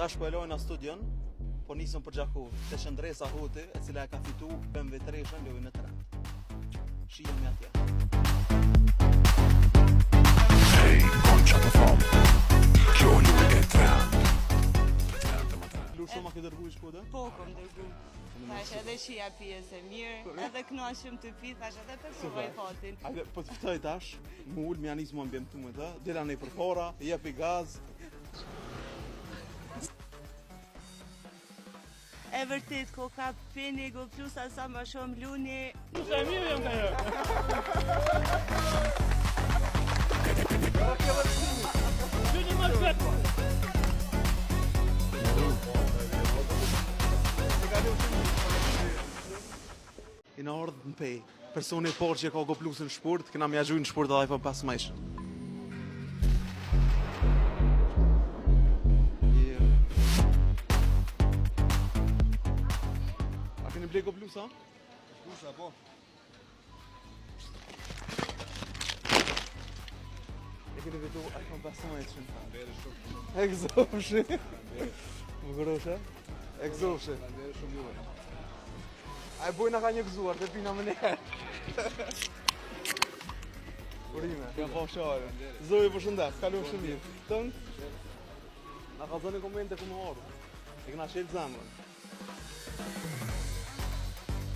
Tash po e lojnë në studion, po nisëm për Gjaku, te Shëndresa Huti, e cila e ka fitu BMW 3-shën lojnë në trend. Shihem atje. Hej, konqa të famë, kjo luj e trend. Shumë a ke dërgu i shkude? Po, kom dërgu. Thash edhe shia pjesë e mirë, edhe kënaqem të pi, thash edhe të provoj fatin. Hajde, po të ftoj tash, më ul, më janis më ambjem të më të, dela nej për fora, jepi gaz. E vërtet, ko ka peni, go plus asa ma shumë luni. Sa mirë jam ka jo. Luni më shpetë. I në ardhë në pej, personi por që ka go plusin shpurt, këna mja gjujnë shpurt edhe për pas majshë. A keni blej go plusa? Plusa, po. E keni vitu iPhone 5 majshën. Bere shumë. Egzoshi. Më gëroshe? Egzoshi. Bere shumë juve. A e bojna ka një gëzuar, të pina më njerë. Urime. Ka po share. Zohi përshëndes, kalon shumë mirë. Tëngë? Na ka zënë komente ku më orë. E këna shelë zemrën.